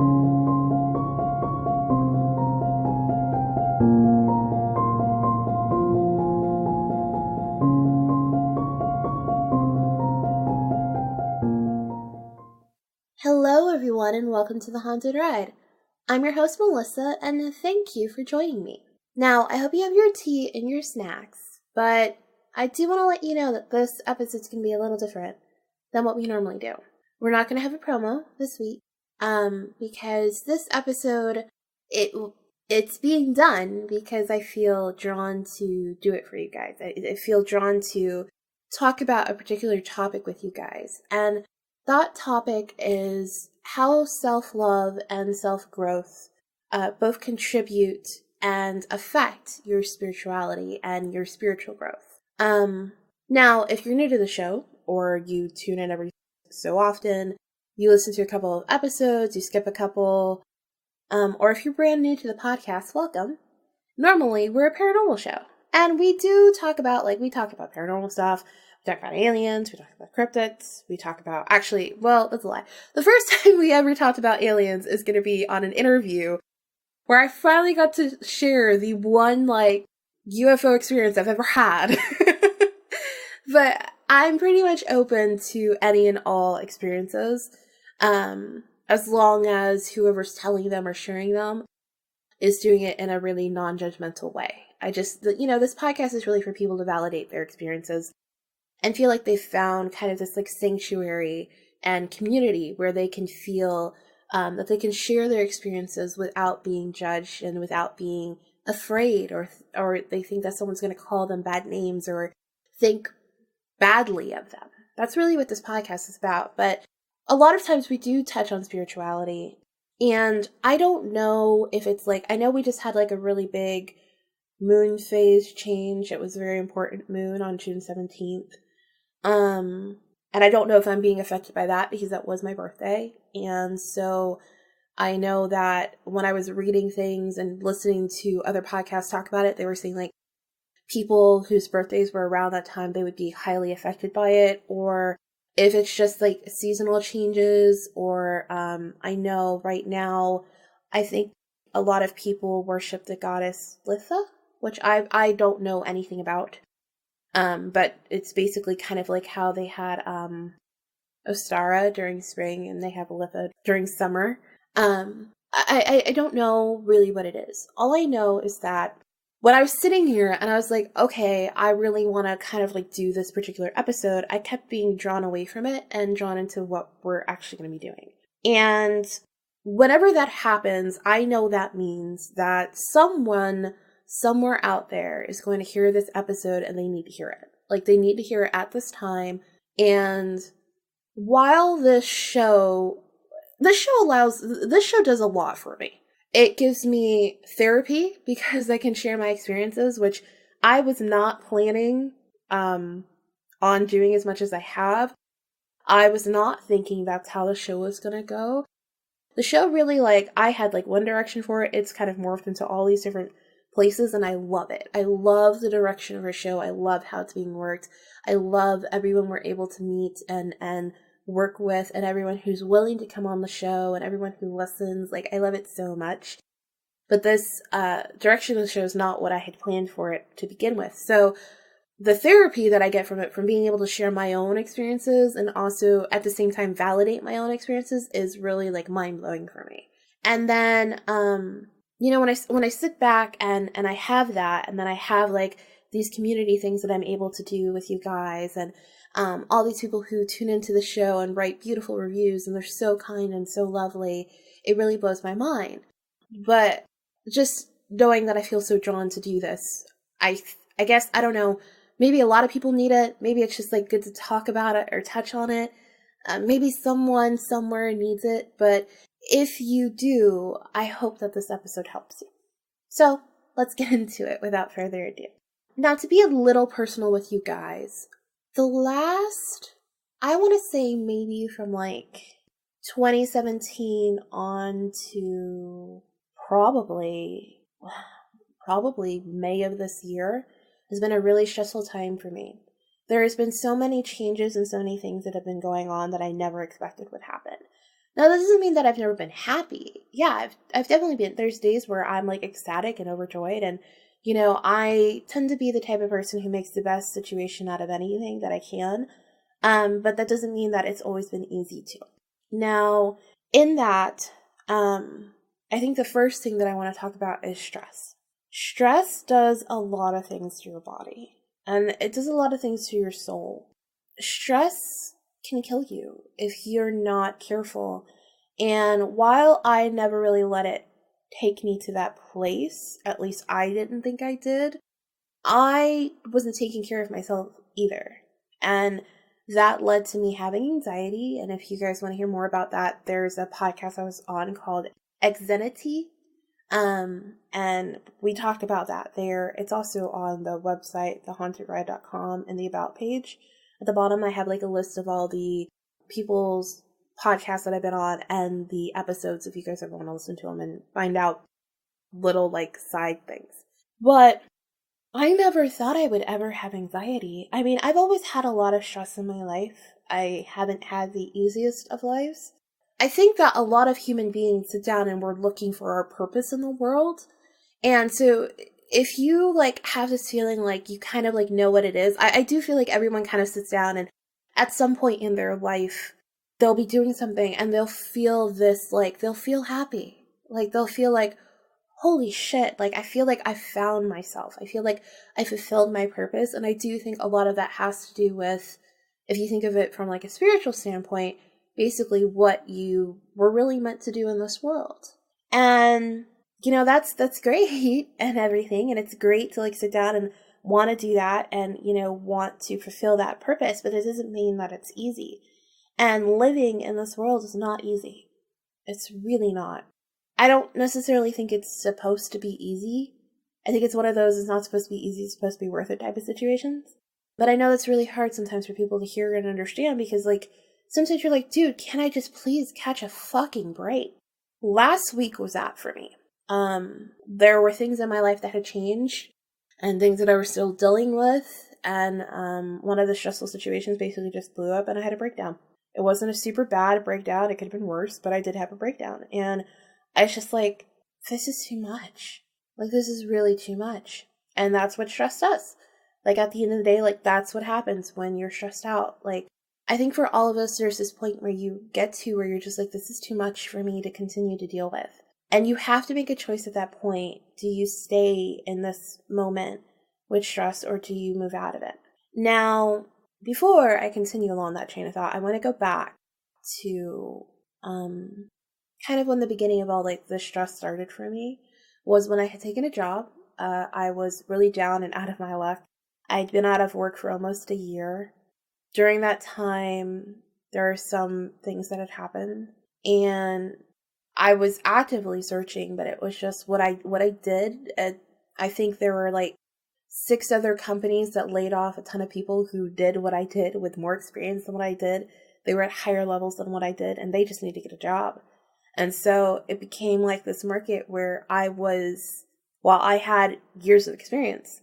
Hello everyone and welcome to The Haunted Ride. I'm your host Melissa and thank you for joining me. Now, I hope you have your tea and your snacks, but I do want to let you know that this episode's going to be a little different than what we normally do. We're not going to have a promo this week, because this episode, it's being done because I feel drawn to do it for you guys. I feel drawn to talk about a particular topic with you guys, and that topic is how self-love and self-growth both contribute and affect your spirituality and your spiritual growth. Now, if you're new to the show, or you tune in every so often, you listen to a couple of episodes, you skip a couple, or if you're brand new to the podcast, welcome. Normally, we're a paranormal show, and we do talk about, we talk about paranormal stuff. We talk about aliens, we talk about cryptids, we talk about, that's a lie. The first time we ever talked about aliens is going to be on an interview where I finally got to share the one, UFO experience I've ever had. But I'm pretty much open to any and all experiences, as long as whoever's telling them or sharing them is doing it in a really non-judgmental way. This podcast is really for people to validate their experiences and feel like they've found kind of this sanctuary and community where they can feel that they can share their experiences without being judged and without being afraid or they think that someone's going to call them bad names or think badly of them. That's really what this podcast is about. But a lot of times we do touch on spirituality, and I don't know if it's I know we just had a really big moon phase change. It was a very important moon on June 17th. And I don't know if I'm being affected by that because that was my birthday. And so I know that when I was reading things and listening to other podcasts talk about it, they were saying people whose birthdays were around that time, they would be highly affected by it, or if it's just seasonal changes, or I know right now, I think a lot of people worship the goddess Litha, which I don't know anything about. But it's basically kind of like how they had Ostara during spring and they have Litha during summer. I don't know really what it is. All I know is that when I was sitting here and I was like, okay, I really want to kind of do this particular episode, I kept being drawn away from it and drawn into what we're actually going to be doing. And whenever that happens, I know that means that someone somewhere out there is going to hear this episode and they need to hear it. They need to hear it at this time. And while this show does a lot for me. It gives me therapy because I can share my experiences, which I was not planning on doing as much as I have. I was not thinking that's how the show was going to go. The show really, I had one direction for it. It's kind of morphed into all these different places, and I love it. I love the direction of our show. I love how it's being worked. I love everyone we're able to meet and work with, and everyone who's willing to come on the show, and everyone who listens. I love it so much. But this direction of the show is not what I had planned for it to begin with. So the therapy that I get from it, from being able to share my own experiences and also at the same time validate my own experiences, is really mind-blowing for me. And then when I sit back and I have that, and then I have these community things that I'm able to do with you guys, and all these people who tune into the show and write beautiful reviews, and they're so kind and so lovely, it really blows my mind. But just knowing that I feel so drawn to do this, I guess, I don't know, maybe a lot of people need it. Maybe it's just good to talk about it or touch on it. Maybe someone somewhere needs it, but if you do, I hope that this episode helps you. So let's get into it without further ado. Now, to be a little personal with you guys, the last, I want to say maybe from 2017 on to probably May of this year has been a really stressful time for me. There has been so many changes and so many things that have been going on that I never expected would happen. Now, that doesn't mean that I've never been happy. Yeah, I've definitely been. There's days where I'm like ecstatic and overjoyed, and I tend to be the type of person who makes the best situation out of anything that I can. But that doesn't mean that it's always been easy to. Now, in that, I think the first thing that I want to talk about is stress. Stress does a lot of things to your body, and it does a lot of things to your soul. Stress can kill you if you're not careful. And while I never really let it take me to that place, at least I didn't think I did, I wasn't taking care of myself either. And that led to me having anxiety. And if you guys want to hear more about that, there's a podcast I was on called Anxiety. And we talked about that there. It's also on the website, thehauntedride.com, in the About page. At the bottom, I have like a list of all the people's podcasts that I've been on and the episodes if you guys ever want to listen to them and find out little like side things. But I never thought I would ever have anxiety. I mean, I've always had a lot of stress in my life. I haven't had the easiest of lives. I think that a lot of human beings sit down and we're looking for our purpose in the world. And so if you like have this feeling like you kind of like know what it is, I do feel like everyone kind of sits down and at some point in their life, they'll be doing something and they'll feel this, like they'll feel happy. Like they'll feel like, holy shit, like I feel like I found myself. I feel like I fulfilled my purpose. And I do think a lot of that has to do with, if you think of it from like a spiritual standpoint, basically what you were really meant to do in this world. And that's great and everything, and it's great to like sit down and want to do that and want to fulfill that purpose, but it doesn't mean that it's easy. And living in this world is not easy. It's really not. I don't necessarily think it's supposed to be easy. I think it's one of those, it's not supposed to be easy, it's supposed to be worth it type of situations. But I know that's really hard sometimes for people to hear and understand, because like sometimes you're like, dude, can I just please catch a fucking break? Last week was that for me. There were things in my life that had changed and things that I was still dealing with. And one of the stressful situations basically just blew up and I had a breakdown. It wasn't a super bad breakdown. It could have been worse, but I did have a breakdown. And I was just like, this is too much. Like, this is really too much. And that's what stress does. Like, at the end of the day, like, that's what happens when you're stressed out. Like, I think for all of us, there's this point where you get to where you're just like, this is too much for me to continue to deal with. And you have to make a choice at that point. Do you stay in this moment with stress or do you move out of it? Now, before I continue along that train of thought, I want to go back to kind of when the beginning of all like the stress started for me was when I had taken a job. I was really down and out of my luck. I'd been out of work for almost a year. During that time, there are some things that had happened, and I was actively searching, but it was just what I did. I think there were like 6 other companies that laid off a ton of people who did what I did with more experience than what I did. They were at higher levels than what I did, and they just need to get a job. And so it became like this market where while I had years of experience,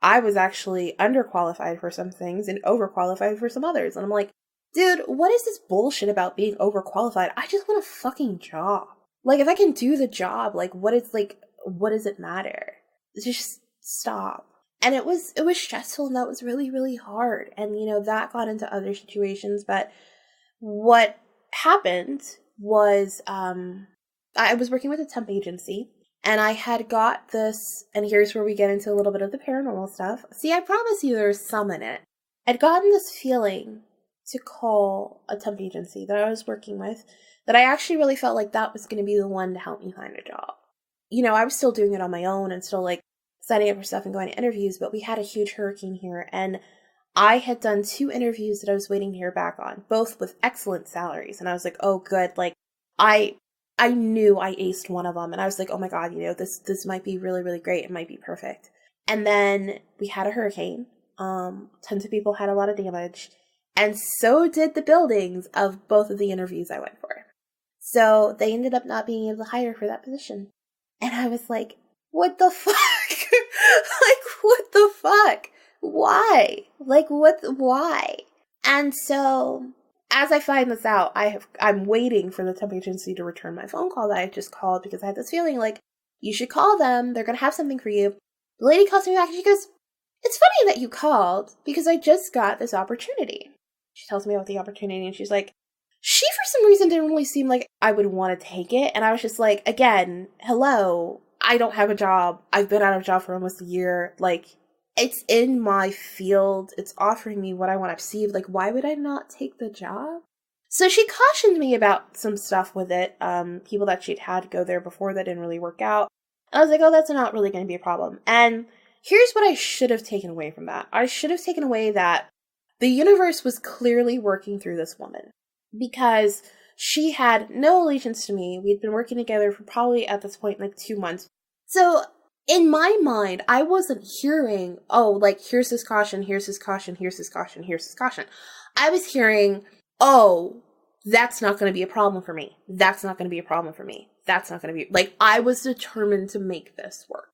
I was actually underqualified for some things and overqualified for some others. And I'm like, dude, what is this bullshit about being overqualified? I just want a fucking job. Like, if I can do the job, like, what does it matter? Just stop. And it was stressful, and that was really, really hard. And, that got into other situations. But what happened was, I was working with a temp agency, and I had got this, and here's where we get into a little bit of the paranormal stuff. See, I promise you there's some in it. I'd gotten this feeling to call a temp agency that I was working with, that I actually really felt like that was going to be the one to help me find a job. I was still doing it on my own and still like signing up for stuff and going to interviews, but we had a huge hurricane here, and I had done 2 interviews that I was waiting to hear back on, both with excellent salaries. And I was like, oh, good. Like, I knew I aced one of them, and I was like, oh my God, this might be really, really great. It might be perfect. And then we had a hurricane. Tons of people had a lot of damage, and so did the buildings of both of the interviews I went for. So they ended up not being able to hire for that position. And I was like, what the fuck? Like, what the fuck? Why? Like, why? And so as I find this out, I'm waiting for the temp agency to return my phone call that I just called because I had this feeling like, you should call them. They're going to have something for you. The lady calls me back and she goes, it's funny that you called because I just got this opportunity. She tells me about the opportunity and she's like, she for some reason didn't really seem like I would want to take it. And I was just like, again, hello, I don't have a job. I've been out of a job for almost a year. Like, it's in my field. It's offering me what I want to receive. Like, why would I not take the job? So she cautioned me about some stuff with it. People that she'd had go there before that didn't really work out. And I was like, oh, that's not really going to be a problem. And here's what I should have taken away from that. I should have taken away that the universe was clearly working through this woman because she had no allegiance to me. We'd been working together for probably at this point like 2 months. So in my mind, I wasn't hearing, oh, like, here's his caution, here's his caution, here's his caution, here's his caution. I was hearing, oh, that's not going to be a problem for me. That's not going to be a problem for me. That's not going to be, like, I was determined to make this work.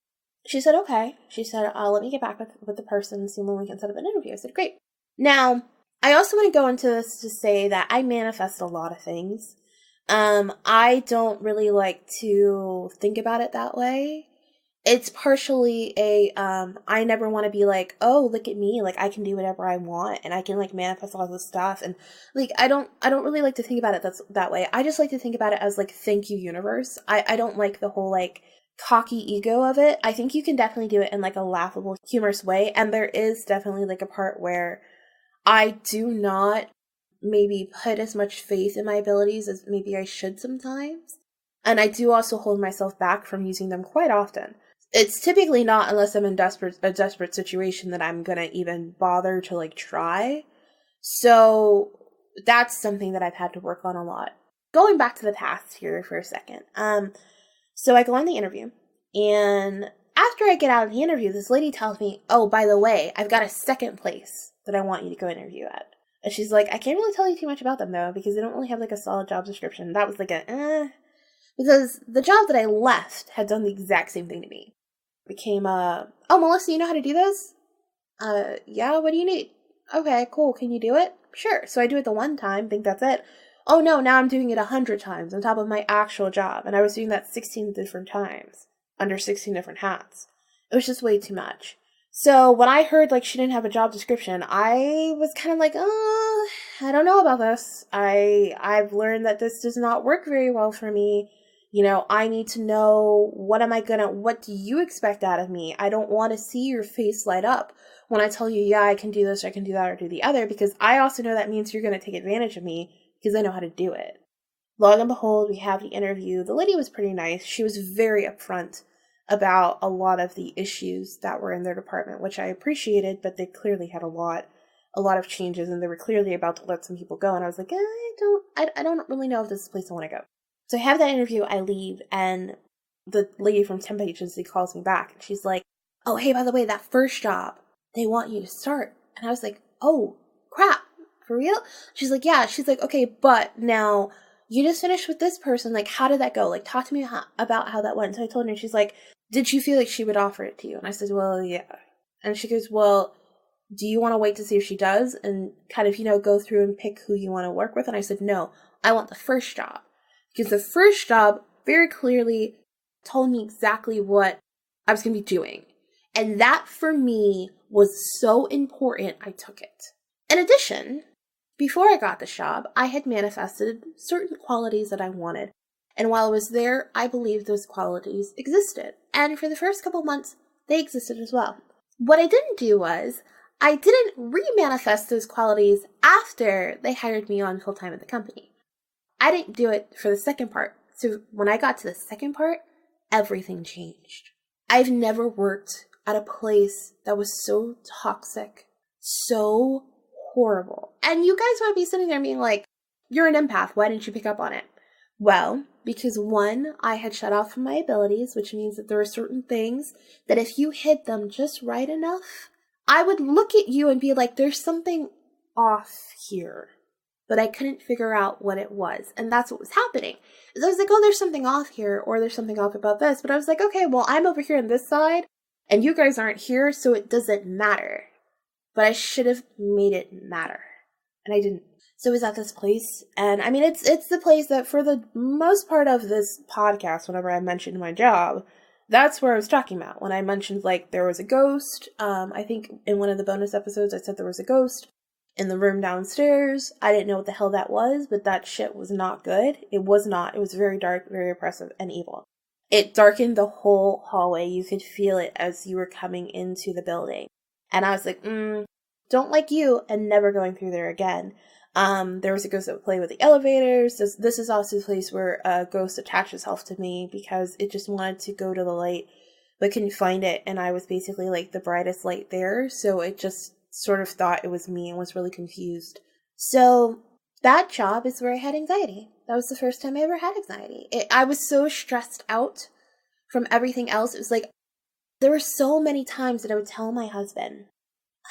She said, okay. She said, let me get back with the person and see when we can set up an interview. I said, great. Now, I also want to go into this to say that I manifest a lot of things. I don't really like to think about it that way. It's partially I never want to be like, oh, look at me, like I can do whatever I want and I can like manifest all this stuff. And like, I don't really like to think about it that way. I just like to think about it as like, thank you, universe. I don't like the whole like cocky ego of it. I think you can definitely do it in like a laughable, humorous way. And there is definitely like a part where I do not maybe put as much faith in my abilities as maybe I should sometimes. And I do also hold myself back from using them quite often. It's typically not unless I'm in a desperate situation that I'm gonna even bother to like try. So that's something that I've had to work on a lot. Going back to the past here for a second. So I go on the interview, and after I get out of the interview, this lady tells me, oh, by the way, I've got a second place that I want you to go interview at. And she's like, I can't really tell you too much about them though, because they don't really have like a solid job description. That was like because the job that I left had done the exact same thing to me. Became oh, Melissa, you know how to do this? Yeah, what do you need? Okay, cool, can you do it? Sure. So I do it the one time, think that's it. Oh no, now I'm doing it 100 times on top of my actual job, and I was doing that 16 different times, under 16 different hats. It was just way too much. So when I heard like she didn't have a job description, I was kind of like, I don't know about this. I've learned that this does not work very well for me. You know, I need to know what do you expect out of me? I don't want to see your face light up when I tell you, yeah, I can do this, I can do that, or do the other, because I also know that means you're going to take advantage of me because I know how to do it. Lo and behold, we have the interview. The lady was pretty nice. She was very upfront about a lot of the issues that were in their department, which I appreciated, but they clearly had a lot of changes, and they were clearly about to let some people go. And I was like, I don't really know if this is the place I want to go. So I have that interview, I leave, and the lady from temp agency calls me back, and she's like, oh, hey, by the way, that first job, they want you to start. And I was like, oh, crap, for real? She's like, yeah. She's like, okay, but now you just finished with this person. Like, how did that go? Like, talk to me about how that went. So I told her, and she's like, did you feel like she would offer it to you? And I said, well, yeah. And she goes, well, do you want to wait to see if she does and kind of, go through and pick who you want to work with? And I said, no, I want the first job. Because the first job very clearly told me exactly what I was going to be doing. And that for me was so important, I took it. In addition, before I got this job, I had manifested certain qualities that I wanted. And while I was there, I believed those qualities existed. And for the first couple months, they existed as well. What I didn't do was, I didn't re-manifest those qualities after they hired me on full-time at the company. I didn't do it for the second part. So when I got to the second part, everything changed. I've never worked at a place that was so toxic, so horrible. And you guys might be sitting there being like, you're an empath, why didn't you pick up on it? Well, because one, I had shut off from my abilities, which means that there are certain things that if you hid them just right enough, I would look at you and be like, there's something off here. But I couldn't figure out what it was. And that's what was happening. So I was like, oh, there's something off here, or there's something off about this. But I was like, okay, well, I'm over here on this side, and you guys aren't here, so it doesn't matter. But I should have made it matter. And I didn't. So I was at this place, and I mean, it's the place that for the most part of this podcast, whenever I mentioned my job, that's where I was talking about. When I mentioned, like, there was a ghost, I think in one of the bonus episodes I said there was a ghost in the room downstairs. I didn't know what the hell that was, but that shit was not good. It was not. It was very dark, very oppressive, and evil. It darkened the whole hallway. You could feel it as you were coming into the building. And I was like, don't like you, and never going through there again. There was a ghost that would play with the elevators. This is also the place where a ghost attached itself to me because it just wanted to go to the light, but couldn't find it. And I was basically like the brightest light there. So it just sort of thought it was me and was really confused. So that job is where I had anxiety. That was the first time I ever had anxiety. I was so stressed out from everything else. It was like, there were so many times that I would tell my husband,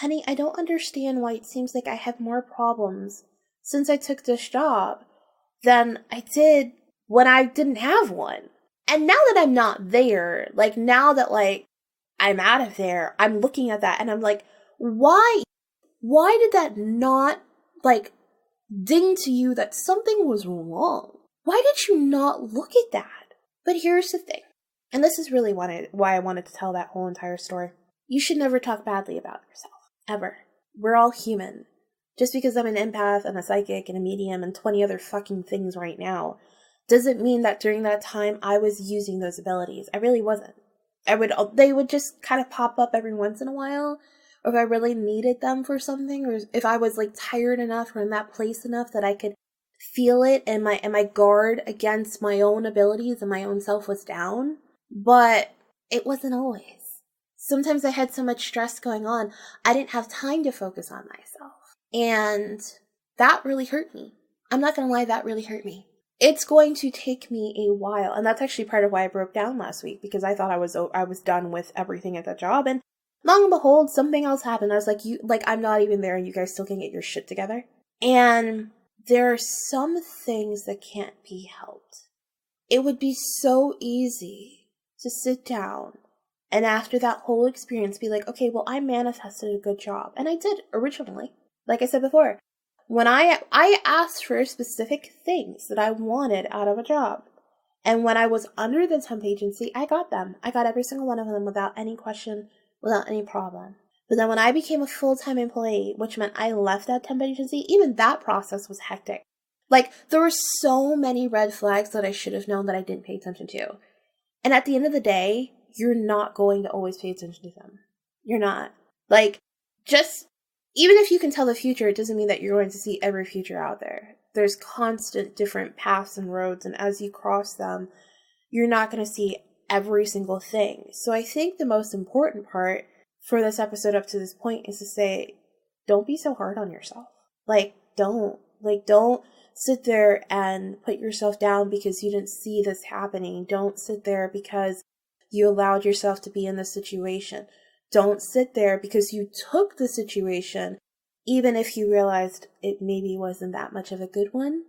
honey, I don't understand why it seems like I have more problems since I took this job than I did when I didn't have one. And now that I'm not there, like now that like I'm out of there, I'm looking at that and I'm like, why did that not like ding to you that something was wrong? Why did you not look at that? But here's the thing, and this is really why I wanted to tell that whole entire story. You should never talk badly about yourself. Ever. We're all human. Just because I'm an empath and a psychic and a medium and 20 other fucking things right now doesn't mean that during that time I was using those abilities. I really wasn't. They would just kind of pop up every once in a while, or if I really needed them for something, or if I was like tired enough or in that place enough that I could feel it and my guard against my own abilities and my own self was down. But it wasn't always. Sometimes I had so much stress going on, I didn't have time to focus on myself. And that really hurt me. I'm not going to lie, that really hurt me. It's going to take me a while. And that's actually part of why I broke down last week, because I thought I was done with everything at that job. And long and behold, something else happened. I was like, I'm not even there and you guys still can get your shit together. And there are some things that can't be helped. It would be so easy to sit down and after that whole experience, be like, okay, well, I manifested a good job. And I did originally. Like I said before, when I asked for specific things that I wanted out of a job. And when I was under the temp agency, I got them. I got every single one of them without any question, without any problem. But then when I became a full-time employee, which meant I left that temp agency, even that process was hectic. Like, there were so many red flags that I should have known that I didn't pay attention to. And at the end of the day, you're not going to always pay attention to them. You're not. Like, just, even if you can tell the future, it doesn't mean that you're going to see every future out there. There's constant different paths and roads, and as you cross them, you're not going to see every single thing. So I think the most important part for this episode up to this point is to say, don't be so hard on yourself. Don't sit there and put yourself down because you didn't see this happening. Don't sit there because you allowed yourself to be in this situation. Don't sit there because you took the situation, even if you realized it maybe wasn't that much of a good one.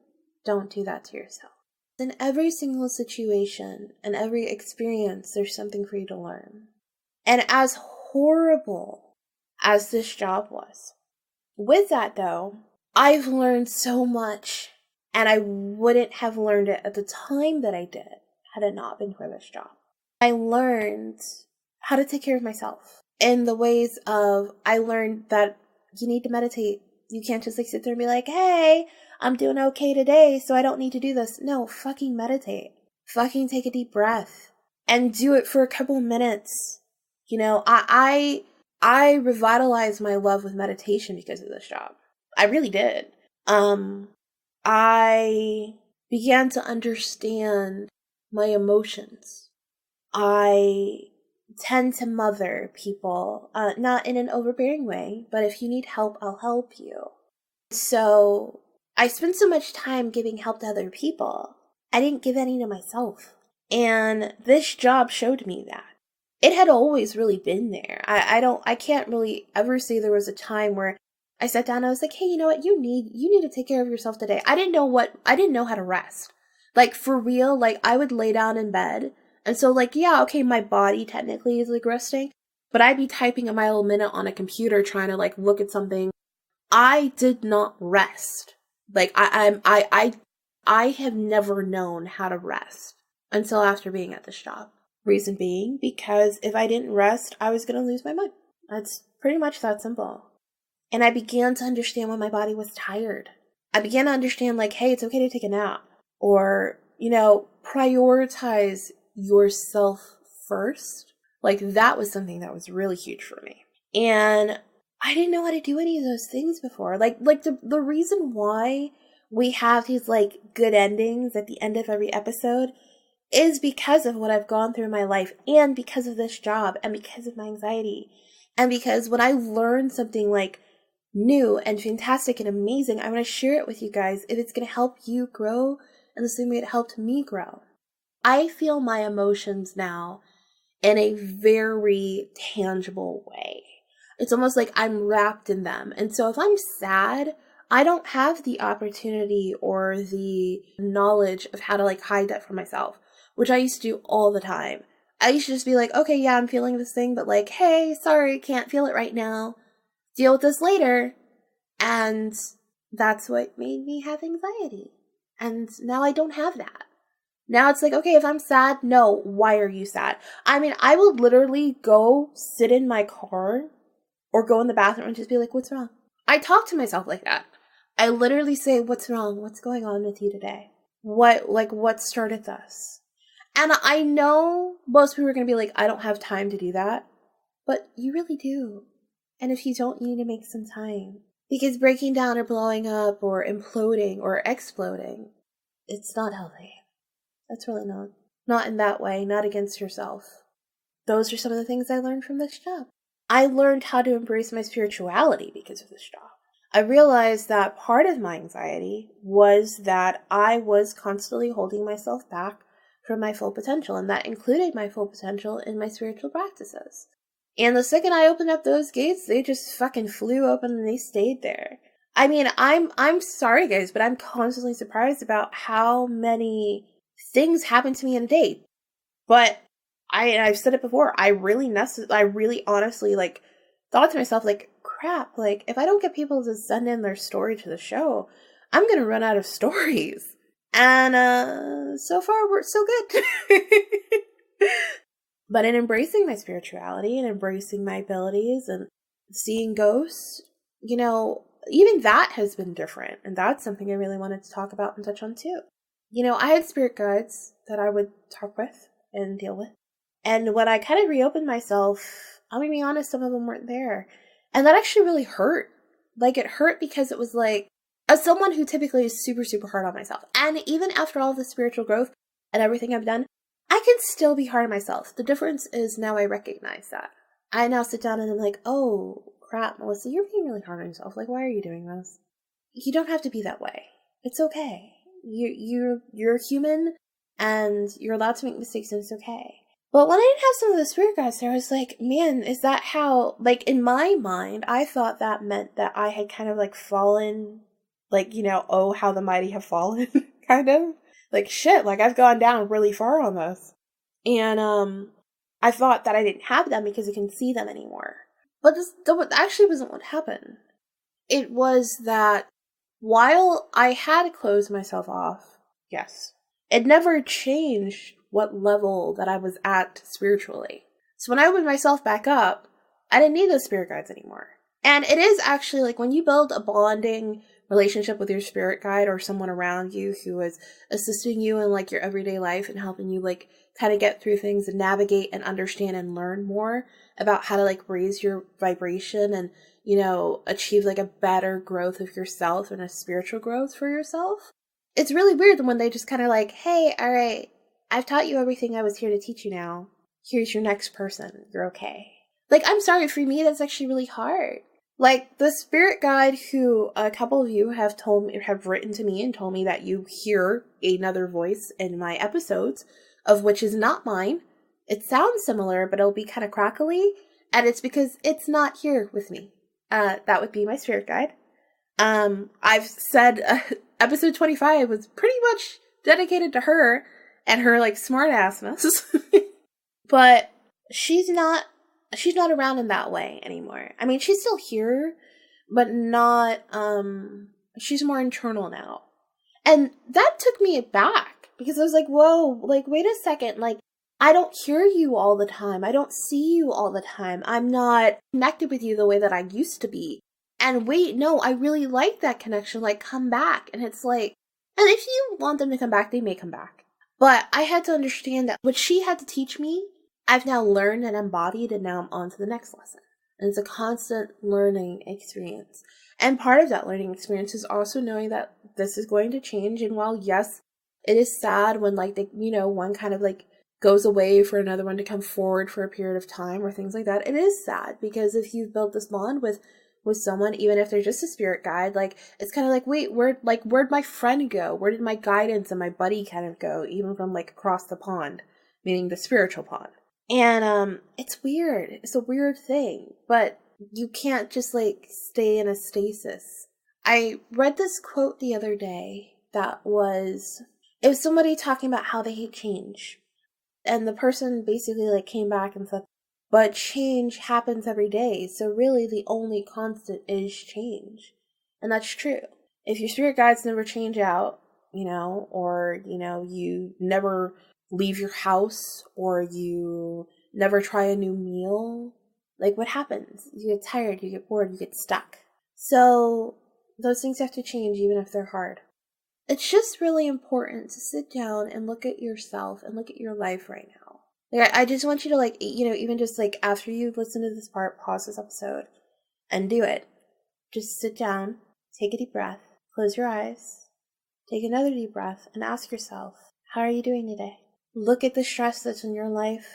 Don't do that to yourself. In every single situation and every experience, there's something for you to learn. And as horrible as this job was, with that though, I've learned so much, and I wouldn't have learned it at the time that I did had it not been for this job. I learned how to take care of myself in the ways of, I learned that you need to meditate. You can't just sit there and be like, hey, I'm doing okay today, so I don't need to do this. No, fucking meditate. Fucking take a deep breath and do it for a couple minutes. You know, I revitalized my love with meditation because of this job. I really did. I began to understand my emotions. I tend to mother people, not in an overbearing way, but if you need help, I'll help you. So I spent so much time giving help to other people, I didn't give any to myself. And this job showed me that. It had always really been there. I can't really ever say there was a time where I sat down and I was like, hey, you know what? You need to take care of yourself today. I didn't know how to rest. Like, for real, like, I would lay down in bed. And so, like, yeah, okay, my body technically is, like, resting. But I'd be typing a mile a minute on a computer trying to, like, look at something. I did not rest. Like I have never known how to rest until after being at this job. Reason being, because if I didn't rest, I was going to lose my mind. That's pretty much that simple. And I began to understand when my body was tired. I began to understand, like, hey, it's okay to take a nap. Or, prioritize yourself first. Like, that was something that was really huge for me. And I didn't know how to do any of those things before. Like the reason why we have these, like, good endings at the end of every episode is because of what I've gone through in my life, and because of this job, and because of my anxiety. And because when I learn something, like, new and fantastic and amazing, I want to share it with you guys if it's going to help you grow in the same way it helped me grow. I feel my emotions now in a very tangible way. It's almost like I'm wrapped in them. And so if I'm sad, I don't have the opportunity or the knowledge of how to, like, hide that from myself, which I used to do all the time. I used to just be like, okay, yeah, I'm feeling this thing, but, like, hey, sorry, can't feel it right now. Deal with this later. And that's what made me have anxiety. And now I don't have that. Now it's like, okay, if I'm sad, no, why are you sad? I mean, I will literally go sit in my car or go in the bathroom and just be like, what's wrong? I talk to myself like that. I literally say, what's wrong? What's going on with you today? What started this? And I know most people are going to be like, I don't have time to do that. But you really do. And if you don't, you need to make some time. Because breaking down or blowing up or imploding or exploding, it's not healthy. That's really not. Not in that way, not against yourself. Those are some of the things I learned from this job. I learned how to embrace my spirituality because of this job. I realized that part of my anxiety was that I was constantly holding myself back from my full potential, and that included my full potential in my spiritual practices. And the second I opened up those gates, they just fucking flew open and they stayed there. I mean, I'm sorry guys, but I'm constantly surprised about how many things happen to me in a day. But I've said it before, I really honestly, like, thought to myself, like, crap, like, if I don't get people to send in their story to the show, I'm gonna run out of stories. And so far we're so good. But in embracing my spirituality and embracing my abilities and seeing ghosts, even that has been different. And that's something I really wanted to talk about and touch on too. I had spirit guides that I would talk with and deal with. And when I kind of reopened myself, I'm going to be honest, some of them weren't there. And that actually really hurt. Like, it hurt because it was like, as someone who typically is super, super hard on myself, and even after all the spiritual growth and everything I've done, I can still be hard on myself. The difference is now I recognize that. I now sit down and I'm like, oh, crap, Melissa, you're being really hard on yourself. Like, why are you doing this? You don't have to be that way. It's okay. You're human, and you're allowed to make mistakes, and it's okay. But when I didn't have some of the spirit guides there, I was like, man, is that how, like, in my mind, I thought that meant that I had kind of, like, fallen, like, oh, how the mighty have fallen, kind of. Like, shit, like, I've gone down really far on this. And, I thought that I didn't have them because I couldn't see them anymore. But this actually wasn't what happened. It was that while I had closed myself off, yes, it never changed what level that I was at spiritually. So when I opened myself back up, I didn't need those spirit guides anymore. And it is actually like when you build a bonding relationship with your spirit guide or someone around you who is assisting you in, like, your everyday life and helping you, like, kind of get through things and navigate and understand and learn more about how to, like, raise your vibration and, achieve, like, a better growth of yourself and a spiritual growth for yourself. It's really weird when they just kind of like, hey, all right, I've taught you everything I was here to teach you now. Here's your next person. You're okay. Like, I'm sorry, for me, that's actually really hard. Like, the spirit guide who a couple of you have written to me and told me that you hear another voice in my episodes, of which is not mine. It sounds similar, but it'll be kind of crackly, and it's because it's not here with me. That would be my spirit guide. I've said episode 25 was pretty much dedicated to her and her, like, smart assness. But she's not around in that way anymore. I mean, she's still here, but not, She's more internal now. And that took me aback because I was like, whoa, like, wait a second. Like, I don't hear you all the time. I don't see you all the time. I'm not connected with you the way that I used to be. And wait, no, I really like that connection. Like, come back. And it's like, and if you want them to come back, they may come back. But I had to understand that what she had to teach me, I've now learned and embodied, and now I'm on to the next lesson. And it's a constant learning experience. And part of that learning experience is also knowing that this is going to change. And while, yes, it is sad when, like, one kind of, like, goes away for another one to come forward for a period of time or things like that, it is sad because if you've built this bond with someone, even if they're just a spirit guide, like, it's kind of like, wait, where'd my friend go? Where did my guidance and my buddy kind of go, even from, like, across the pond, meaning the spiritual pond? And it's weird. It's a weird thing, but you can't just, like, stay in a stasis. I read this quote the other day that was somebody talking about how they hate change. And the person basically, like, came back and said, but change happens every day, so really the only constant is change. And that's true. If your spirit guides never change out, or, you never leave your house, or you never try a new meal, like, what happens? You get tired, you get bored, you get stuck. So those things have to change even if they're hard. It's just really important to sit down and look at yourself and look at your life right now. Like, I just want you to, like, even just, like, after you listen to this part, pause this episode and do it. Just sit down, take a deep breath, close your eyes, take another deep breath, and ask yourself, how are you doing today? Look at the stress that's in your life,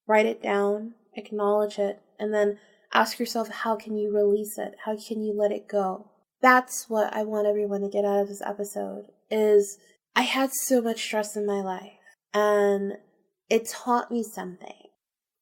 write it down, acknowledge it, and then ask yourself, how can you release it? How can you let it go? That's what I want everyone to get out of this episode, is I had so much stress in my life, and it taught me something.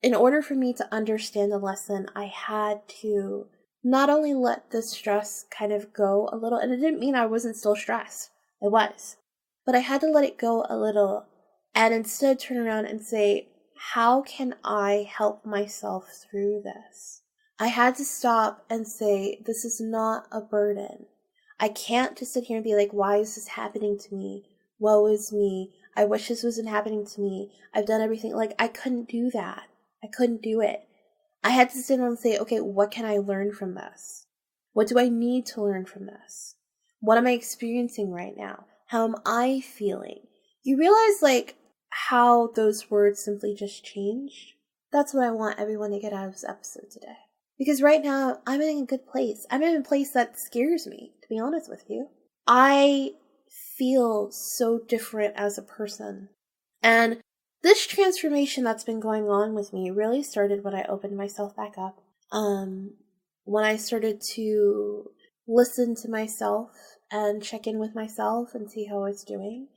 In order for me to understand the lesson, I had to not only let the stress kind of go a little, and it didn't mean I wasn't still stressed. I was. But I had to let it go a little, and instead turn around and say, how can I help myself through this? I had to stop and say, this is not a burden. I can't just sit here and be like, why is this happening to me? Woe is me. I wish this wasn't happening to me. I've done everything. Like, I couldn't do that. I couldn't do it. I had to sit down and say, okay, what can I learn from this? What do I need to learn from this? What am I experiencing right now? How am I feeling? You realize, like, how those words simply just changed? That's what I want everyone to get out of this episode today. Because right now, I'm in a good place. I'm in a place that scares me, to be honest with you. I feel so different as a person. And this transformation that's been going on with me really started when I opened myself back up. When I started to listen to myself and check in with myself and see how I was doing.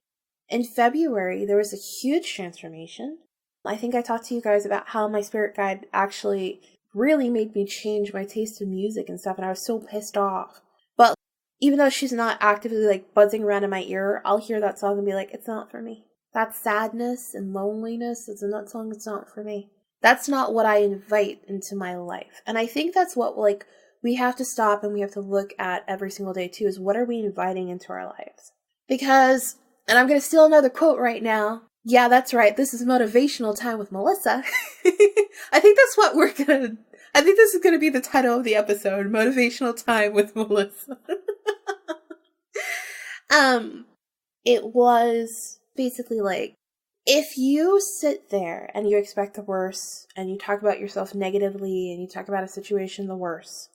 In February, there was a huge transformation. I think I talked to you guys about how my spirit guide actually really made me change my taste in music and stuff, and I was so pissed off. But even though she's not actively, like, buzzing around in my ear, I'll hear that song and be like, it's not for me. That sadness and loneliness is in that song, it's not for me. That's not what I invite into my life. And I think that's what, like, we have to stop and we have to look at every single day too, is what are we inviting into our lives? Because, and I'm going to steal another quote right now. Yeah, that's right. This is Motivational Time with Melissa. I think this is going to be the title of the episode, Motivational Time with Melissa. It was basically like, if you sit there and you expect the worst and you talk about yourself negatively and you talk about a situation the worst,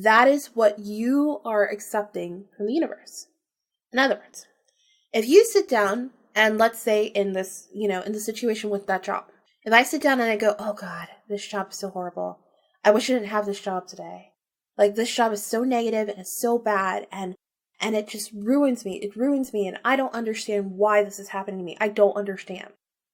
that is what you are accepting from the universe. In other words, if you sit down and let's say in this, in the situation with that job, if I sit down and I go, oh God, this job is so horrible. I wish I didn't have this job today. Like, this job is so negative and it's so bad and it just ruins me. It ruins me and I don't understand why this is happening to me. I don't understand.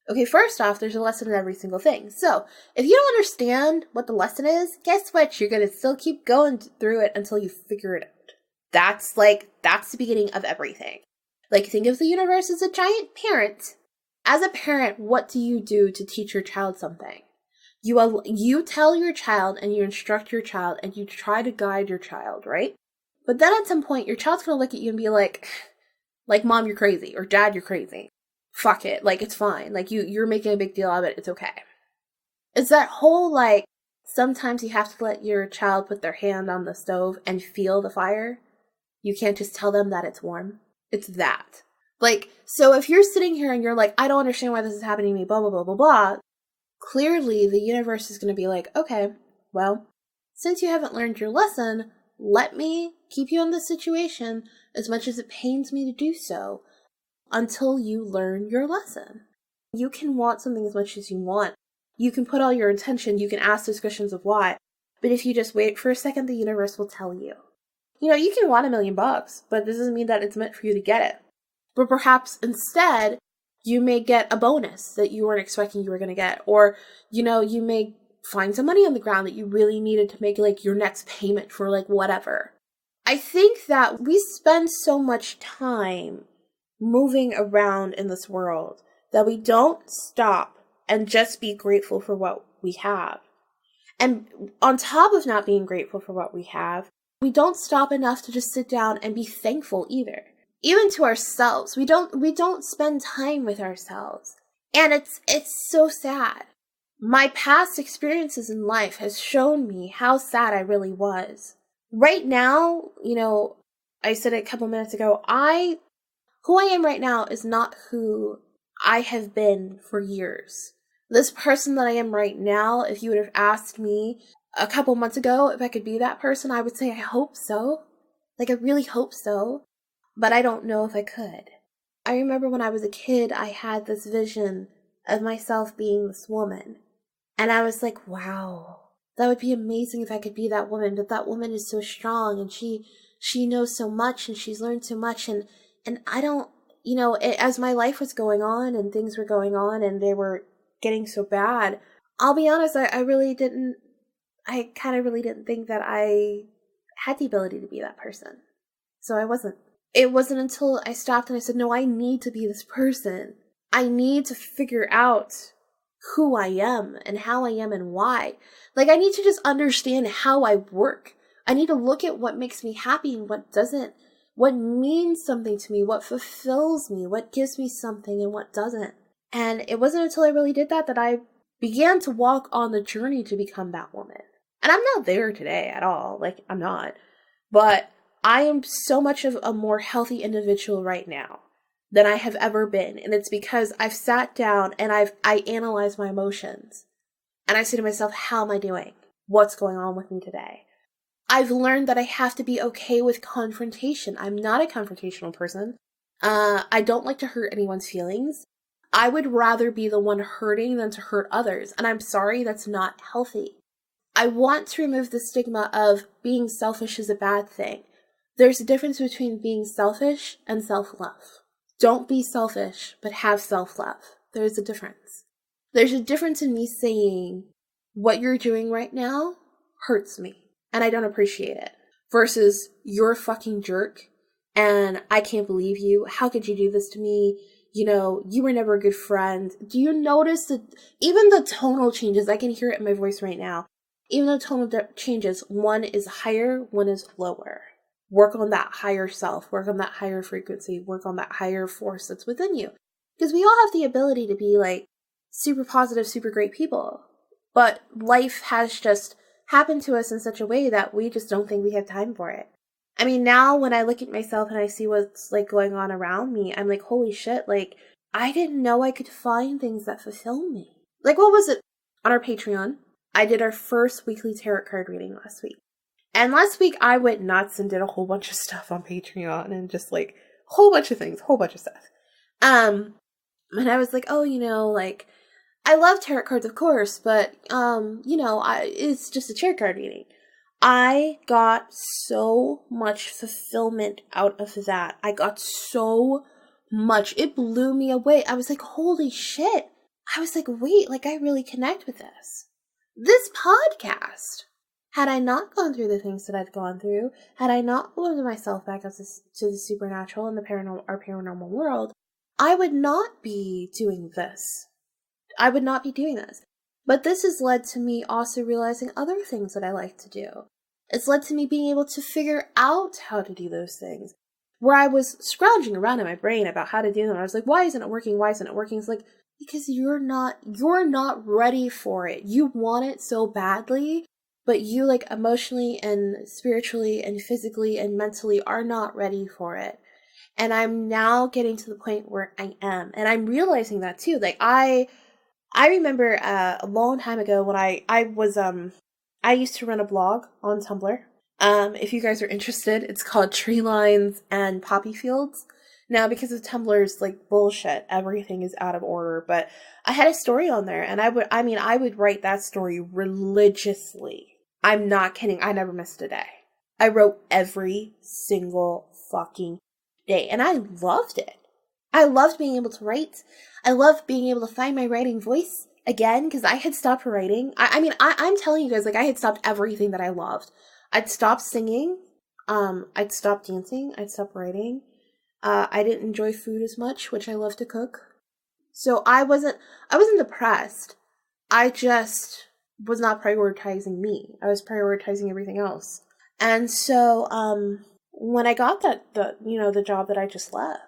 Okay, first off, there's a lesson in every single thing. So, if you don't understand what the lesson is, guess what? You're going to still keep going through it until you figure it out. That's the beginning of everything. Like, think of the universe as a giant parent. As a parent, what do you do to teach your child something? You tell your child and you instruct your child and you try to guide your child, right? But then at some point, your child's going to look at you and be like, Mom, you're crazy, or Dad, you're crazy. Fuck it. Like, it's fine. Like, you're making a big deal of it. It's okay. It's that whole, like, sometimes you have to let your child put their hand on the stove and feel the fire. You can't just tell them that it's warm. It's that. Like, so if you're sitting here and you're like, I don't understand why this is happening to me, blah, blah, blah, blah, blah, clearly the universe is going to be like, okay, well, since you haven't learned your lesson, let me keep you in this situation as much as it pains me to do so until you learn your lesson. You can want something as much as you want. You can put all your intention, you can ask those questions of why, but if you just wait for a second, the universe will tell you. You know, you can want $1 million, but this doesn't mean that it's meant for you to get it. But perhaps instead, you may get a bonus that you weren't expecting you were going to get. Or, you know, you may find some money on the ground that you really needed to make, like, your next payment for, like, whatever. I think that we spend so much time moving around in this world that we don't stop and just be grateful for what we have. And on top of not being grateful for what we have, we don't stop enough to just sit down and be thankful either. Even to ourselves. We don't spend time with ourselves. And it's so sad. My past experiences in life has shown me how sad I really was. Right now, you know, I said it a couple minutes ago, who I am right now is not who I have been for years. This person that I am right now, if you would have asked me a couple months ago if I could be that person, I would say I hope so. Like, I really hope so. But I don't know if I could. I remember when I was a kid, I had this vision of myself being this woman. And I was like, wow, that would be amazing if I could be that woman. But that woman is so strong and she knows so much and she's learned so much. And I don't, you know, as my life was going on and things were going on and they were getting so bad, I'll be honest, I kind of really didn't think that I had the ability to be that person. So I wasn't. It wasn't until I stopped and I said, no, I need to be this person. I need to figure out who I am and how I am and why. Like, I need to just understand how I work. I need to look at what makes me happy and what doesn't. What means something to me, what fulfills me, what gives me something and what doesn't. And it wasn't until I really did that I began to walk on the journey to become that woman. And I'm not there today at all. Like, I'm not. But I am so much of a more healthy individual right now than I have ever been. And it's because I've sat down and I analyze my emotions. And I say to myself, how am I doing? What's going on with me today? I've learned that I have to be okay with confrontation. I'm not a confrontational person. I don't like to hurt anyone's feelings. I would rather be the one hurting than to hurt others. And I'm sorry, that's not healthy. I want to remove the stigma of being selfish is a bad thing. There's a difference between being selfish and self-love. Don't be selfish, but have self-love. There's a difference. There's a difference in me saying, what you're doing right now hurts me, and I don't appreciate it, versus you're a fucking jerk, and I can't believe you. How could you do this to me? You know, you were never a good friend. Do you notice that even the tonal changes, I can hear it in my voice right now, even the tonal changes, one is higher, one is lower. Work on that higher self, work on that higher frequency, work on that higher force that's within you. Because we all have the ability to be like super positive, super great people. But life has just happened to us in such a way that we just don't think we have time for it. I mean, now when I look at myself and I see what's like going on around me, I'm like, holy shit, like, I didn't know I could find things that fulfill me. Like, what was it? On our Patreon, I did our first weekly tarot card reading last week. And last week I went nuts and did a whole bunch of stuff on Patreon and just like a whole bunch of things, whole bunch of stuff. And I was like, oh, you know, like, I love tarot cards, of course, but, you know, it's just a tarot card reading. I got so much fulfillment out of that. I got so much. It blew me away. I was like, holy shit. I was like, wait, like, I really connect with this. This podcast. Had I not gone through the things that I'd gone through, had I not opened myself back up to the supernatural and our paranormal world, I would not be doing this. I would not be doing this. But this has led to me also realizing other things that I like to do. It's led to me being able to figure out how to do those things. Where I was scrounging around in my brain about how to do them. I was like, why isn't it working? Why isn't it working? It's like, because you're not ready for it. You want it so badly, but you like emotionally and spiritually and physically and mentally are not ready for it. And I'm now getting to the point where I am. And I'm realizing that too. Like I remember a long time ago when I used to run a blog on Tumblr. If you guys are interested, it's called Tree Lines and Poppy Fields. Now, because of Tumblr's like bullshit, everything is out of order. But I had a story on there, and I would write that story religiously. I'm not kidding. I never missed a day. I wrote every single fucking day, and I loved it. I loved being able to write. I loved being able to find my writing voice again, because I had stopped writing. I'm telling you guys, like, I had stopped everything that I loved. I'd stopped singing. I'd stopped dancing. I'd stopped writing. I didn't enjoy food as much, which I love to cook. So I wasn't depressed. I just was not prioritizing me. I was prioritizing everything else. And so, when I got the job that I just left,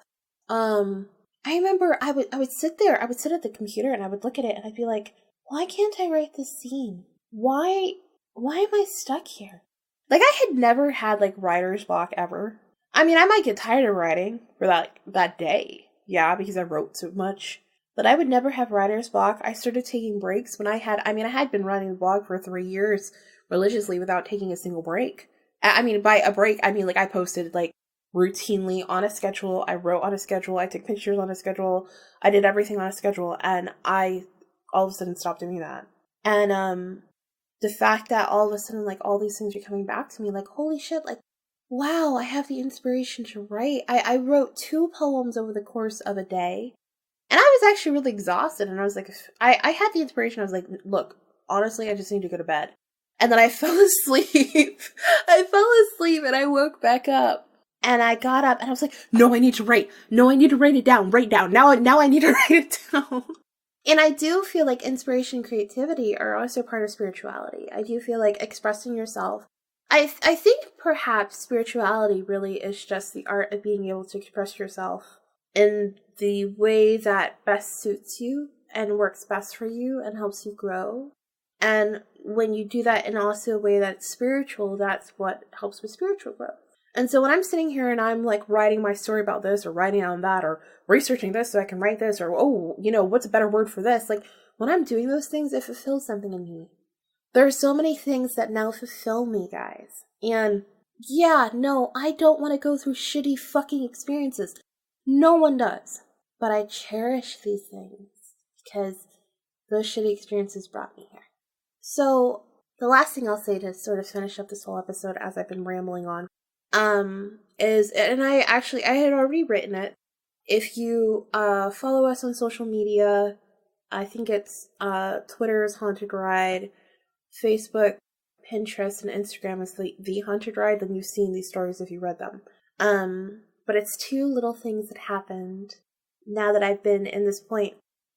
I remember I would sit at the computer and I would look at it and I'd be like, why can't I write this scene? Why am I stuck here? Like, I had never had like writer's block ever. I mean, I might get tired of writing for that day. Yeah, because I wrote so much. But I would never have writer's block. I started taking breaks when I had been running the blog for 3 years religiously without taking a single break. I mean, by a break, I mean, like, I posted, like, routinely on a schedule. I wrote on a schedule. I took pictures on a schedule. I did everything on a schedule. And I all of a sudden stopped doing that. And, the fact that all of a sudden, like, all these things are coming back to me, like, holy shit, like, wow, I have the inspiration to write. I wrote 2 poems over the course of a day. And I was actually really exhausted. And I was like, I had the inspiration. I was like, look, honestly, I just need to go to bed. And then I fell asleep. I fell asleep and I woke back up. And I got up and I was like, no, I need to write. No, I need to write it down. Write down. Now I need to write it down. And I do feel like inspiration and creativity are also part of spirituality. I do feel like expressing yourself. I think perhaps spirituality really is just the art of being able to express yourself in the way that best suits you and works best for you and helps you grow. And when you do that in also a way that's spiritual, that's what helps with spiritual growth. And so when I'm sitting here and I'm like writing my story about this or writing on that or researching this so I can write this or, what's a better word for this? Like, when I'm doing those things, it fulfills something in me. There are so many things that now fulfill me, guys. And yeah, no, I don't want to go through shitty fucking experiences. No one does. But I cherish these things because those shitty experiences brought me here. So the last thing I'll say to sort of finish up this whole episode, as I've been rambling on, is, and I had already written it. If you follow us on social media, I think it's Twitter's Haunted Ride, Facebook, Pinterest, and Instagram is the Haunted Ride. Then you've seen these stories if you read them. But it's 2 little things that happened now that I've been in this point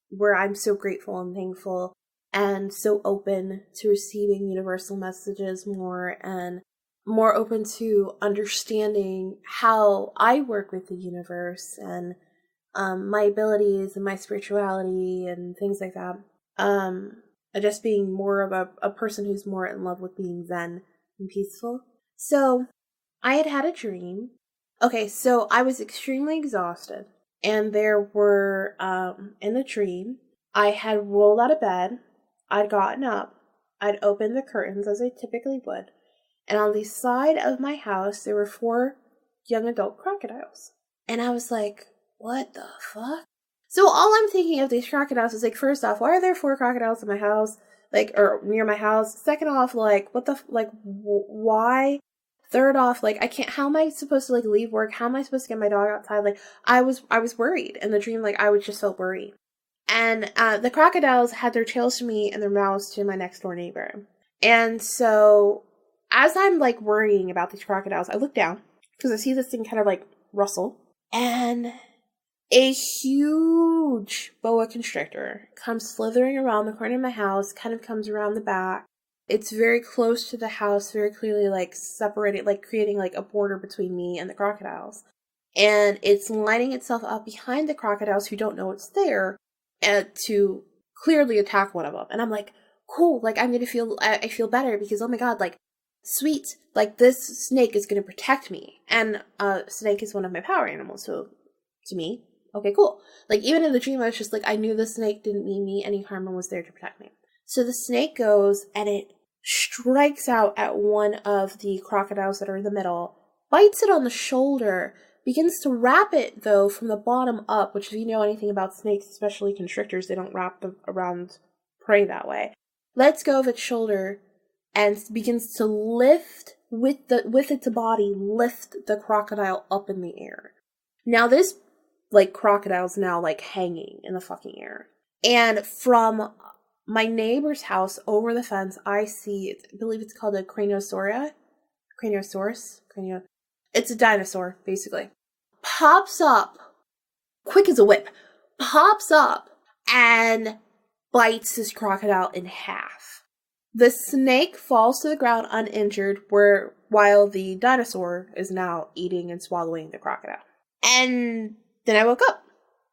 where I'm so grateful and thankful and so open to receiving universal messages more and more open to understanding how I work with the universe and my abilities and my spirituality and things like that. Just being more of a person who's more in love with being zen and peaceful. So I had a dream. Okay, so I was extremely exhausted. And there were, in the dream, I had rolled out of bed. I'd gotten up. I'd opened the curtains as I typically would. And on the side of my house, there were 4 young adult crocodiles. And I was like, what the fuck? So all I'm thinking of these crocodiles is, like, first off, why are there 4 crocodiles in my house? Like, or near my house? Second off, like, why? Third off, like, how am I supposed to, like, leave work? How am I supposed to get my dog outside? Like, I was worried. In the dream, like, I was just felt worried. And the crocodiles had their tails to me and their mouths to my next door neighbor. And so as I'm, like, worrying about these crocodiles, I look down because I see this thing kind of, like, rustle. And a huge boa constrictor comes slithering around the corner of my house, kind of comes around the back, It's very close to the house, very clearly like separated, like creating like a border between me and the crocodiles. And it's lining itself up behind the crocodiles who don't know it's there to clearly attack one of them. And I'm like, cool, like I'm gonna feel, I feel better because oh my god, like sweet, like this snake is gonna protect me. And snake is one of my power animals, so to me, okay, cool. Like even in the dream, I was just like, I knew the snake didn't mean me any harm and was there to protect me. So the snake goes and it strikes out at one of the crocodiles that are in the middle, bites it on the shoulder, begins to wrap it, though, from the bottom up, which if you know anything about snakes, especially constrictors, they don't wrap them around prey that way. Lets go of its shoulder and begins to lift, with its body, lift the crocodile up in the air. Now this, like, crocodile's now, like, hanging in the fucking air. And from my neighbor's house over the fence, I see, I believe it's called a Craniosaurus. It's a dinosaur, basically. Pops up, quick as a whip, pops up and bites this crocodile in half. The snake falls to the ground uninjured, while the dinosaur is now eating and swallowing the crocodile. And then I woke up,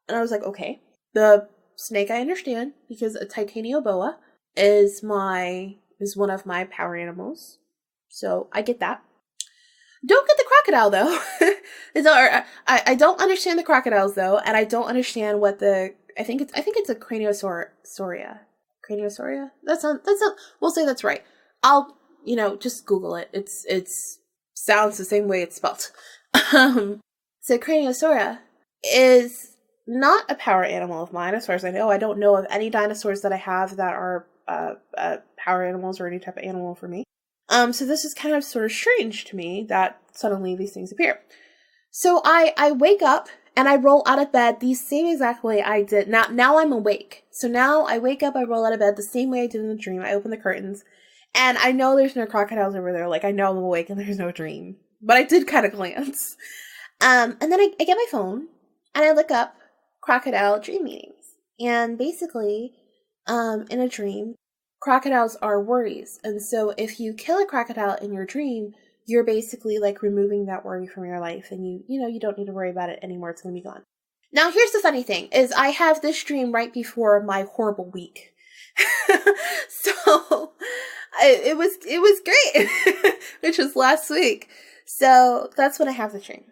and I was like, okay, the snake I understand, because a titanoboa is one of my power animals, so I get that. Don't get the crocodile though. I don't understand the crocodiles though, and I don't understand what I think it's a Craniosauria. Craniosauria? We'll say that's right. I'll just Google it. It's sounds the same way it's spelled. So Craniosauria is not a power animal of mine, as far as I know. I don't know of any dinosaurs that I have that are power animals or any type of animal for me. So this is kind of sort of strange to me that suddenly these things appear. So I wake up and I roll out of bed the same exact way I did. Now I'm awake. So now I wake up, I roll out of bed the same way I did in the dream. I open the curtains and I know there's no crocodiles over there. Like I know I'm awake and there's no dream, but I did kind of glance. And then I get my phone and I look up crocodile dream meanings. And basically, in a dream, crocodiles are worries. And so if you kill a crocodile in your dream, you're basically like removing that worry from your life and you don't need to worry about it anymore. It's going to be gone. Now, here's the funny thing is I have this dream right before my horrible week. So it was great, which was last week. So that's when I have the dream.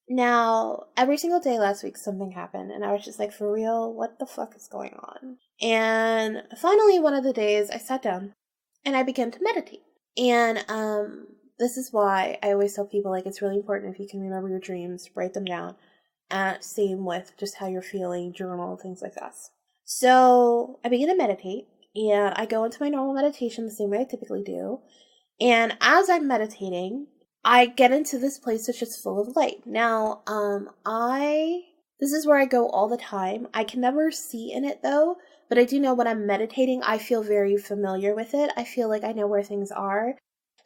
Now, every single day last week, something happened, and I was just like, for real, what the fuck is going on? And finally, one of the days, I sat down, and I began to meditate. And this is why I always tell people, like, it's really important if you can remember your dreams, write them down. Same with just how you're feeling, journal, things like that. So I begin to meditate, and I go into my normal meditation the same way I typically do. And as I'm meditating, I get into this place that's just full of light. Now, this is where I go all the time. I can never see in it though, but I do know when I'm meditating, I feel very familiar with it. I feel like I know where things are.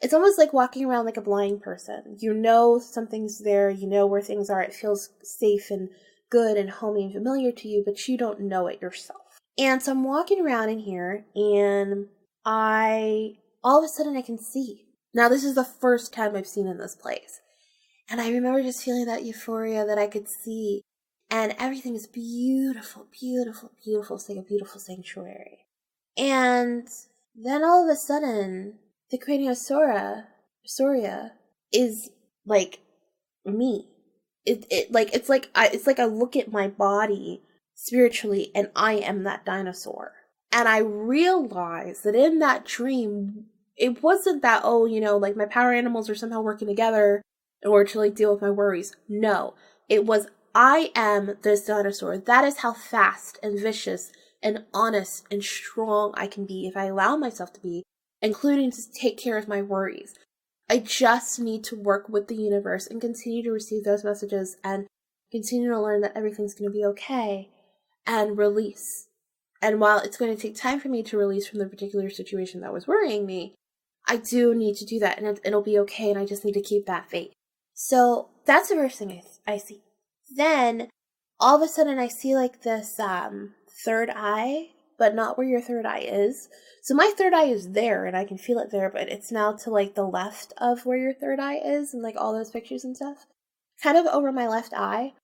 It's almost like walking around like a blind person. You know something's there, you know where things are. It feels safe and good and homey and familiar to you, but you don't know it yourself. And so I'm walking around in here and all of a sudden I can see. Now, this is the first time I've seen in this place. And I remember just feeling that euphoria that I could see. And everything is beautiful, beautiful, beautiful. It's like a beautiful sanctuary. And then all of a sudden, the Craniosauria is like me. It's like I look at my body spiritually and I am that dinosaur. And I realize that in that dream, it wasn't that, like my power animals are somehow working together in order to like deal with my worries. No, it was I am this dinosaur. That is how fast and vicious and honest and strong I can be if I allow myself to be, including to take care of my worries. I just need to work with the universe and continue to receive those messages and continue to learn that everything's going to be okay and release. And while it's going to take time for me to release from the particular situation that was worrying me, I do need to do that, and it'll be okay, and I just need to keep that faith. So that's the first thing I see. Then, all of a sudden, I see like this third eye but not where your third eye is. So my third eye is there and I can feel it there, but it's now to like the left of where your third eye is and like all those pictures and stuff. Kind of over my left eye.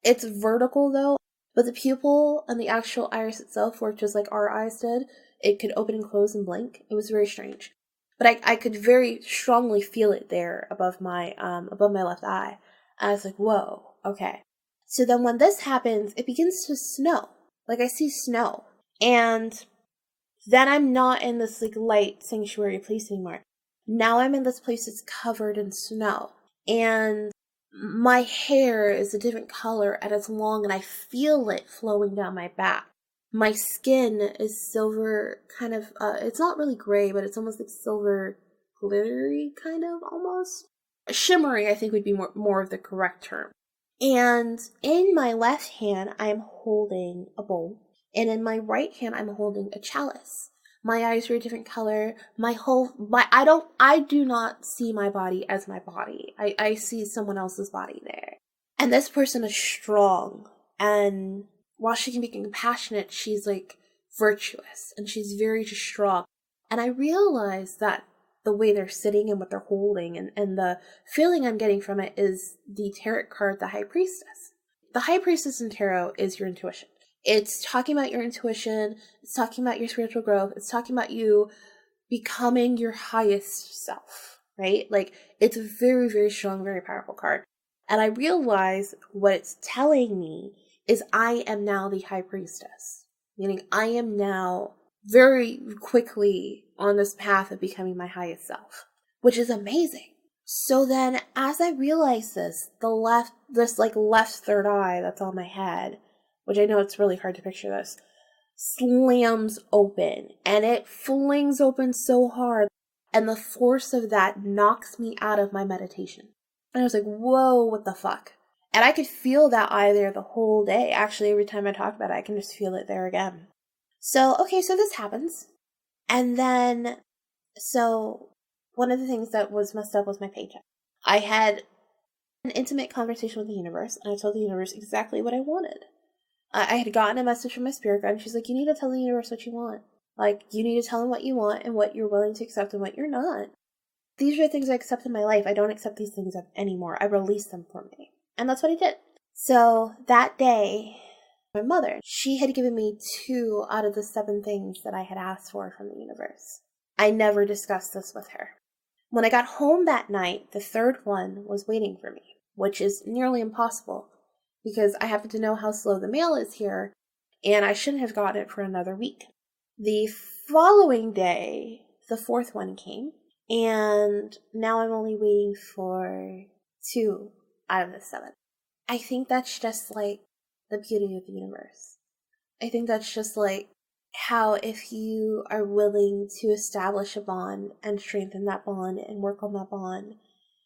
It's vertical though, but the pupil and the actual iris itself worked just like our eyes did. It could open and close and blink. It was very strange. But I could very strongly feel it there above my left eye. And I was like, whoa, okay. So then when this happens, it begins to snow. Like I see snow. And then I'm not in this like light sanctuary place anymore. Now I'm in this place that's covered in snow. And my hair is a different color and it's long and I feel it flowing down my back. My skin is silver, kind of, it's not really gray, but it's almost like silver glittery, kind of, almost. Shimmery, I think, would be more of the correct term. And in my left hand, I'm holding a bowl. And in my right hand, I'm holding a chalice. My eyes are a different color. I do not see my body as my body. I see someone else's body there. And this person is strong. And while she can be compassionate, she's like virtuous and she's very just strong. And I realize that the way they're sitting and what they're holding and the feeling I'm getting from it is the tarot card, the High Priestess. The High Priestess in tarot is your intuition. It's talking about your intuition. It's talking about your spiritual growth. It's talking about you becoming your highest self, right? Like it's a very, very strong, very powerful card. And I realize what it's telling me is I am now the High Priestess, meaning I am now very quickly on this path of becoming my highest self, which is amazing. So then as I realize this left third eye that's on my head, which I know it's really hard to picture this, slams open and it flings open so hard. And the force of that knocks me out of my meditation. And I was like, whoa, what the fuck? And I could feel that eye there the whole day. Actually, every time I talk about it, I can just feel it there again. So, okay, so this happens. And then, so one of the things that was messed up was my paycheck. I had an intimate conversation with the universe, and I told the universe exactly what I wanted. I had gotten a message from my spirit guide, and she's like, you need to tell the universe what you want. Like, you need to tell them what you want and what you're willing to accept and what you're not. These are things I accept in my life. I don't accept these things anymore. I release them for me. And that's what I did. So that day, my mother, she had given me 2 out of the 7 things that I had asked for from the universe. I never discussed this with her. When I got home that night, the 3rd one was waiting for me, which is nearly impossible because I happen to know how slow the mail is here, and I shouldn't have gotten it for another week. The following day, the 4th one came, and now I'm only waiting for 2 out of the 7. I think that's just like the beauty of the universe. I think that's just like how if you are willing to establish a bond and strengthen that bond and work on that bond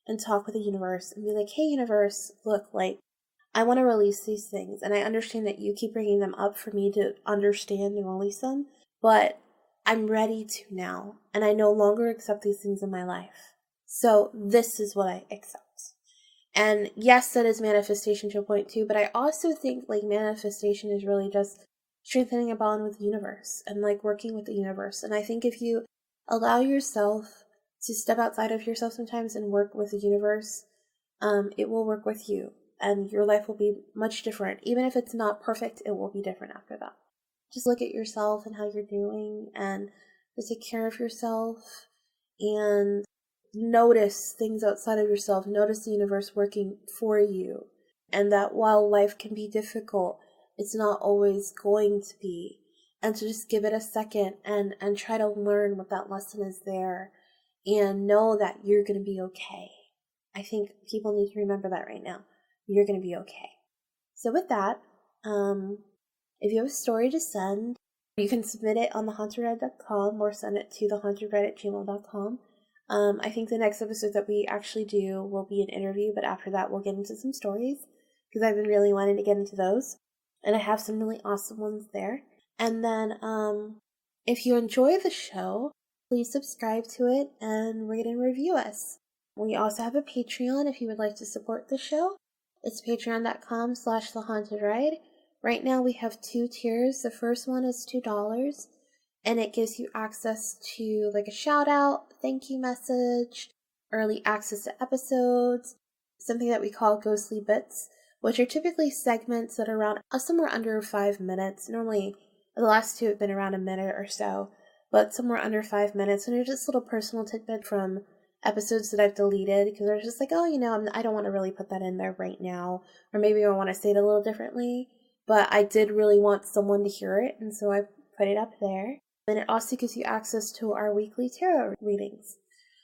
and talk with the universe and be like, hey, universe, look, like, I want to release these things. And I understand that you keep bringing them up for me to understand and release them, but I'm ready to now. And I no longer accept these things in my life. So this is what I accept. And yes, that is manifestation to a point too, but I also think like manifestation is really just strengthening a bond with the universe and like working with the universe. And I think if you allow yourself to step outside of yourself sometimes and work with the universe, it will work with you and your life will be much different. Even if it's not perfect, it will be different after that. Just look at yourself and how you're doing and just take care of yourself and notice things outside of yourself. Notice the universe working for you. And that while life can be difficult, it's not always going to be. And to just give it a second and try to learn what that lesson is there and know that you're going to be okay. I think people need to remember that right now. You're going to be okay. So with that, if you have a story to send, you can submit it on thehauntedride.com or send it to thehauntedride@gmail.com. I think the next episode that we actually do will be an interview, but after that we'll get into some stories because I've been really wanting to get into those. And I have some really awesome ones there. And then if you enjoy the show, please subscribe to it and rate and review us. We also have a Patreon if you would like to support the show. It's patreon.com/thehauntedride. Right now we have 2 tiers. The first one is $2, and it gives you access to like a shout out, thank you message, early access to episodes, something that we call ghostly bits, which are typically segments that are around somewhere under 5 minutes. Normally, the last 2 have been around a minute or so, but somewhere under 5 minutes. And they're just little personal tidbit from episodes that I've deleted because they're just like, oh, I don't want to really put that in there right now, or maybe I want to say it a little differently. But I did really want someone to hear it, and so I put it up there. And it also gives you access to our weekly tarot readings.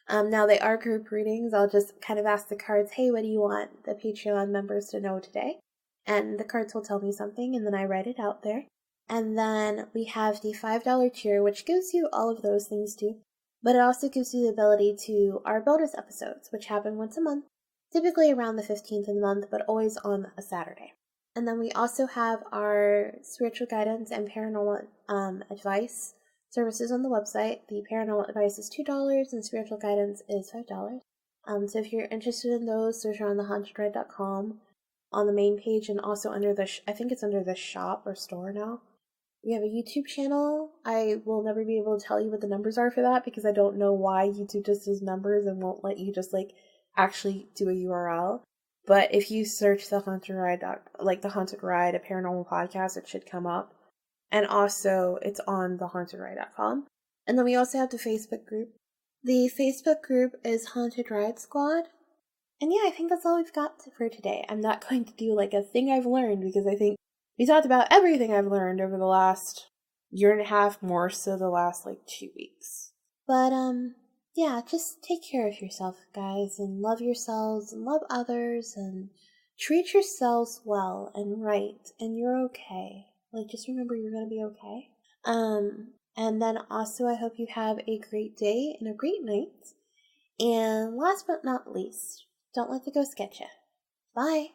Now they are group readings. I'll just kind of ask the cards, hey, what do you want the Patreon members to know today? And the cards will tell me something, and then I write it out there. And then we have the $5 tier, which gives you all of those things too. But it also gives you the ability to our bonus episodes, which happen once a month, typically around the 15th of the month, but always on a Saturday. And then we also have our spiritual guidance and paranormal advice services on the website. The paranormal advice is $2 and spiritual guidance is $5. So if you're interested in those, search on thehauntedride.com on the main page, and also under the, I think it's under the shop or store now. We have a YouTube channel. I will never be able to tell you what the numbers are for that because I don't know why YouTube just does numbers and won't let you just actually do a URL. But if you search the Haunted Ride, the Haunted Ride, a paranormal podcast, it should come up. And also, it's on thehauntedride.com. And then we also have the Facebook group. The Facebook group is Haunted Ride Squad. And yeah, I think that's all we've got for today. I'm not going to do a thing I've learned because I think we talked about everything I've learned over the last year and a half, more so the last 2 weeks. But, yeah, just take care of yourself, guys, and love yourselves and love others and treat yourselves well and right, and you're okay. Just remember you're going to be okay. And then also I hope you have a great day and a great night. And last but not least, don't let the ghost get you. Bye.